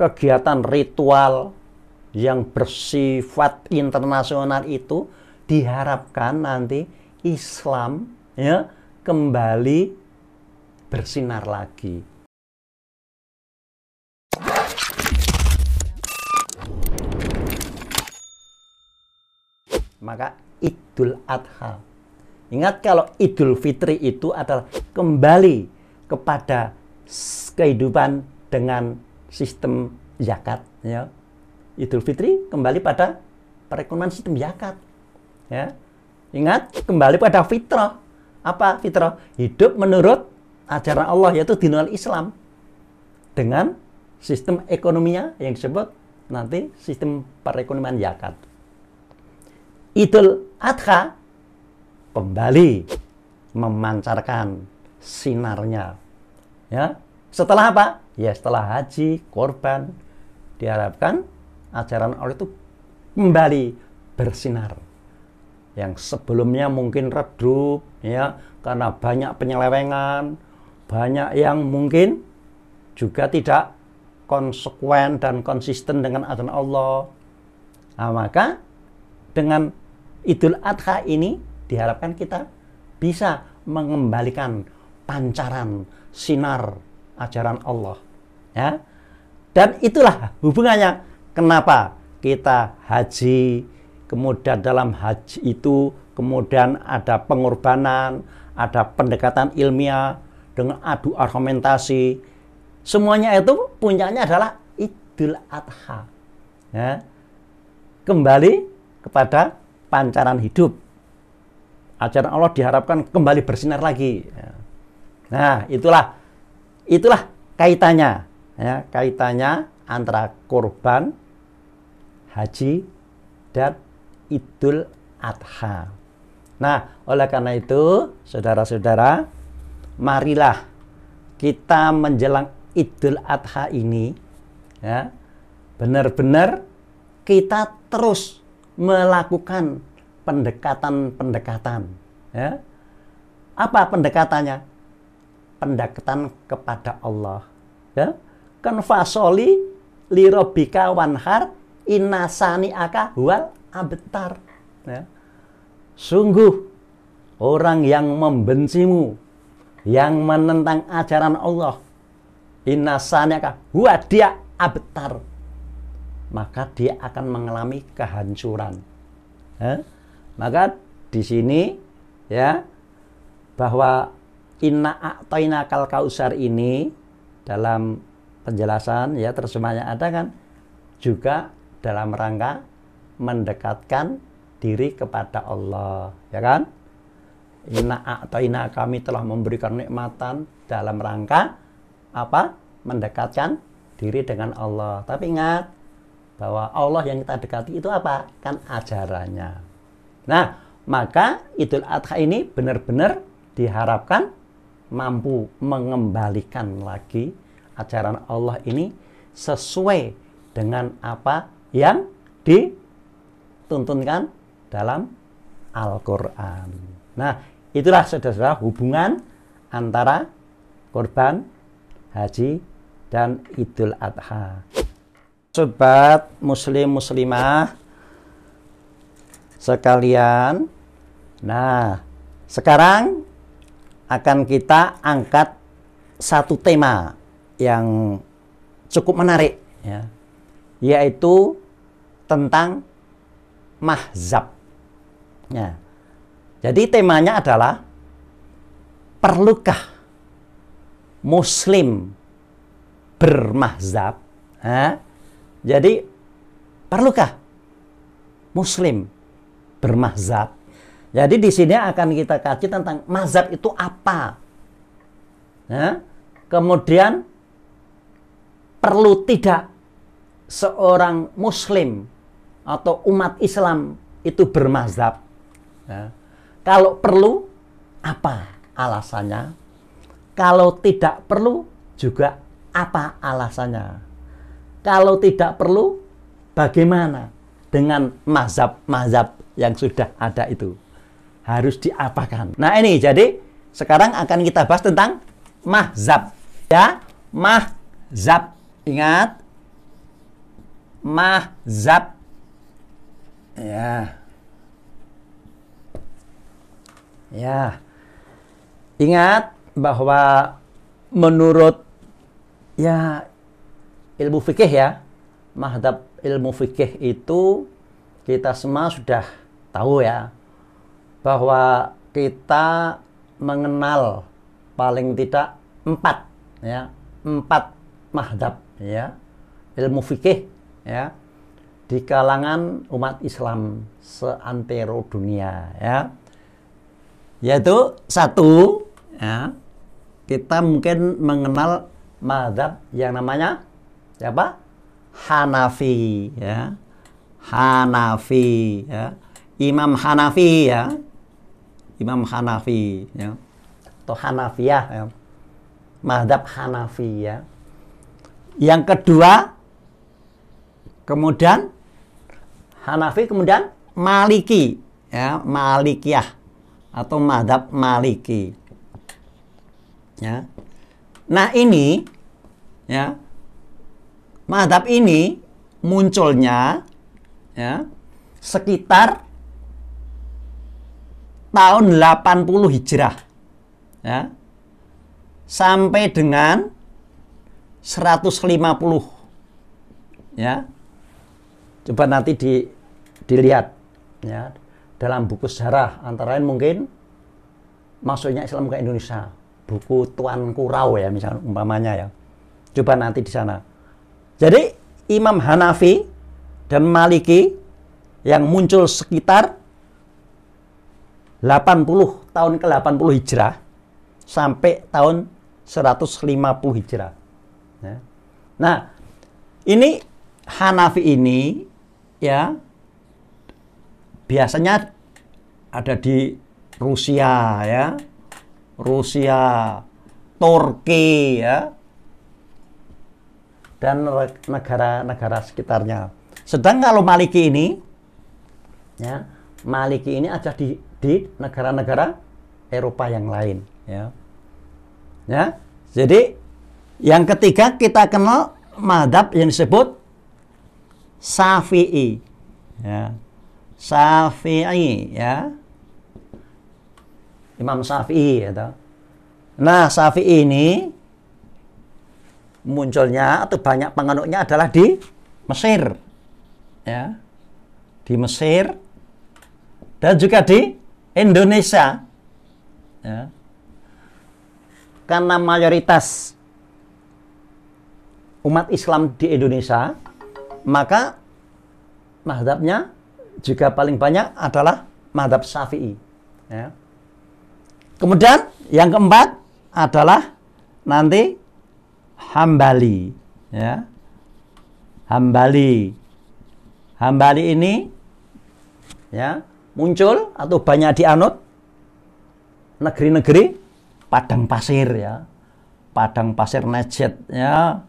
kegiatan ritual yang bersifat internasional itu diharapkan nanti Islam ya kembali bersinar lagi. Maka Idul Adha. Ingat kalau Idul Fitri itu adalah kembali kepada kehidupan dengan sistem zakat ya. Idul Fitri kembali pada perekonomian sistem zakat ya. Ingat kembali pada fitrah. Apa fitrah? Hidup menurut ajaran Allah yaitu dinul Islam dengan sistem ekonominya yang disebut nanti sistem perekonomian zakat. Idul Adha kembali memancarkan sinarnya ya. Setelah apa? Ya setelah haji, korban, diharapkan ajaran Allah itu kembali bersinar. Yang sebelumnya mungkin redup ya karena banyak penyelewengan, banyak yang mungkin juga tidak konsekuen dan konsisten dengan ajaran Allah. Nah, maka dengan Idul Adha ini diharapkan kita bisa mengembalikan pancaran sinar ajaran Allah ya. Dan itulah hubungannya kenapa kita haji, kemudian dalam haji itu kemudian ada pengorbanan, ada pendekatan ilmiah dengan adu argumentasi. Semuanya itu puncaknya adalah Idul Adha ya. Kembali kepada pancaran hidup. Ajaran Allah diharapkan kembali bersinar lagi. Nah, itulah kaitannya. Ya, kaitannya antara kurban, haji, dan Idul Adha. Nah, oleh karena itu, saudara-saudara, marilah kita menjelang Idul Adha ini, ya, benar-benar kita terus melakukan pendekatan-pendekatan ya. Apa pendekatannya? Pendekatan kepada Allah ya. Kan fasoli li rabbika wanhar innasani aka huwal abtar ya. Sungguh orang yang membencimu, yang menentang ajaran Allah, innasani aka huwa dia abtar, maka dia akan mengalami kehancuran. Maka di sini ya bahwa inna a'tainakal kausar ini dalam penjelasan ya terjemahnya ada kan juga dalam rangka mendekatkan diri kepada Allah ya kan. Inna a'taina kami telah memberikan nikmatan dalam rangka apa? Mendekatkan diri dengan Allah. Tapi ingat bahwa Allah yang kita dekati itu apa? Kan ajarannya. Nah, maka Idul Adha ini benar-benar diharapkan mampu mengembalikan lagi ajaran Allah ini sesuai dengan apa yang dituntunkan dalam Al-Quran. Nah, itulah saudara-saudara hubungan antara kurban, haji, dan Idul Adha. Sobat muslim muslimah sekalian, nah sekarang akan kita angkat satu tema yang cukup menarik ya, yaitu tentang mahzab ya. Jadi temanya adalah perlukah muslim bermahzab? Jadi perlukah muslim bermahzab? Jadi di sini akan kita kaji tentang mazhab itu apa. Kemudian perlu tidak seorang muslim atau umat Islam itu bermazhab? Kalau perlu, apa alasannya? Kalau tidak perlu, juga apa alasannya? Kalau tidak perlu, bagaimana dengan mazhab-mazhab yang sudah ada itu? Harus diapakan? Nah ini, jadi sekarang akan kita bahas tentang mazhab. Ya, mazhab. Ingat, mazhab. Ya. Ya. Ingat bahwa menurut ya ilmu fikih ya, mazhab ilmu fikih itu kita semua sudah tahu ya, bahwa kita mengenal paling tidak 4 ya, 4 mazhab ya, ilmu fikih ya, di kalangan umat Islam seantero dunia ya. Yaitu satu ya, kita mungkin mengenal mazhab yang namanya siapa? Hanafi ya. Hanafi ya. Imam Hanafi ya. Imam Hanafi ya. Atau Hanafiyah ya. Mazhab Hanafi ya. Yang kedua kemudian Hanafi, kemudian Maliki ya, Malikiyah atau mazhab Maliki ya. Nah ini ya, mazhab ini munculnya ya sekitar tahun 80 Hijrah ya, sampai dengan 150 ya. Coba nanti dilihat ya, dalam buku sejarah, antara lain mungkin masuknya Islam ke Indonesia, buku Tuan Kurau ya misalnya umpamanya ya. Coba nanti di sana. Jadi Imam Hanafi dan Maliki yang muncul sekitar 80 tahun ke-80 Hijrah sampai tahun 150 Hijrah. Ya. Nah, ini Hanafi ini ya biasanya ada di Rusia ya, Rusia, Turki ya, dan negara-negara sekitarnya. Sedang kalau Maliki ini ya, Maliki ini ada di negara-negara Eropa yang lain ya. Ya. Jadi yang ketiga kita kenal mazhab yang disebut Syafi'i ya. Syafi'i ya, Imam Syafi'i ya. Nah Syafi'i ini munculnya atau banyak penganutnya adalah di Mesir ya, di Mesir dan juga di Indonesia ya. Karena mayoritas umat Islam di Indonesia, maka mazhabnya juga paling banyak adalah mazhab Syafi'i ya. Kemudian yang keempat adalah nanti Hambali ya. Hambali. Hambali ini ya muncul atau banyak dianut negeri-negeri padang pasir ya. Padang pasir Najd ya.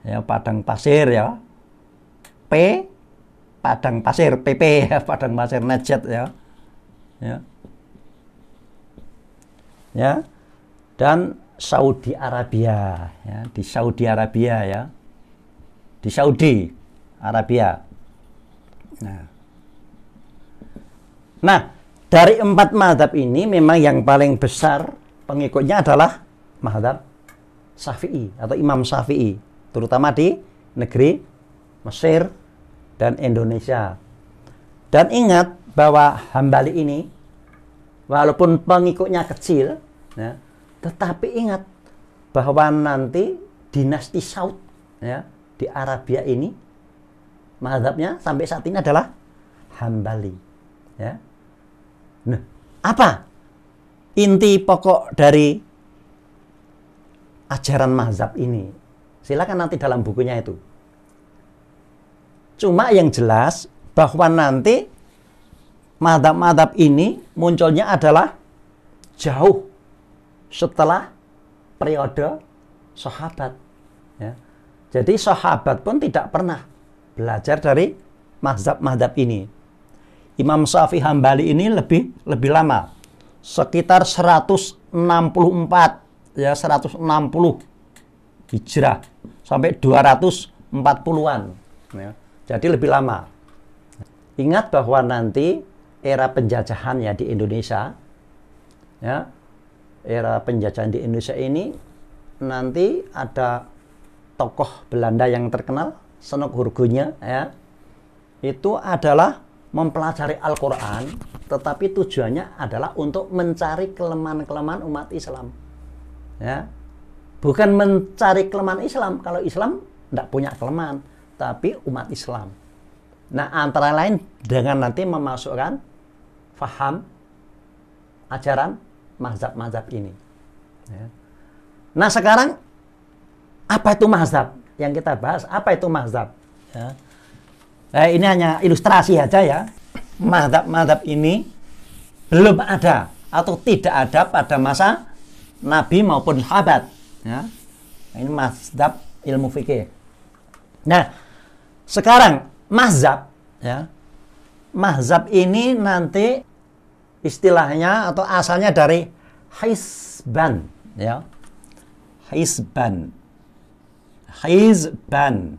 Ya, padang pasir ya. Padang pasir PP ya, padang pasir Najd ya. Ya. Ya. Dan Saudi Arabia ya, di Saudi Arabia ya. Di Saudi Arabia. Nah, dari 4 mazhab ini memang yang paling besar pengikutnya adalah mazhab Syafi'i atau Imam Syafi'i, terutama di negeri Mesir dan Indonesia. Dan ingat bahwa Hambali ini walaupun pengikutnya kecil ya, tetapi ingat bahwa nanti dinasti Saud ya, di Arabia ini mazhabnya sampai saat ini adalah Hambali ya. Nah, apa inti pokok dari ajaran mazhab ini? Silakan nanti dalam bukunya itu. Cuma yang jelas bahwa nanti mazhab-mazhab ini munculnya adalah jauh setelah periode sahabat ya. Jadi sahabat pun tidak pernah belajar dari mazhab-mazhab ini. Imam Syafi'i Hambali ini lebih lama, sekitar 164 ya, 160 Hijrah sampai 240-an Ya. Jadi lebih lama. Ingat bahwa nanti era penjajahan ya di Indonesia, ya, era penjajahan di Indonesia ini nanti ada tokoh Belanda yang terkenal, Senok Hurgonya, ya, itu adalah mempelajari Al-Quran, tetapi tujuannya adalah untuk mencari kelemahan-kelemahan umat Islam. Ya. Bukan mencari kelemahan Islam. Kalau Islam tidak punya kelemahan, tapi umat Islam. Nah, antara lain dengan nanti memasukkan faham ajaran mazhab-mazhab ini. Ya. Nah, sekarang apa itu mazhab? Yang kita bahas, apa itu mazhab? Ya. Nah, ini hanya ilustrasi aja ya. Mazhab-mazhab ini belum ada atau tidak ada pada masa Nabi maupun sahabat. Ya. Ini mazhab ilmu fikih. Nah, sekarang mazhab, ya, mazhab ini nanti istilahnya atau asalnya dari hizban, ya, hizban, hizban,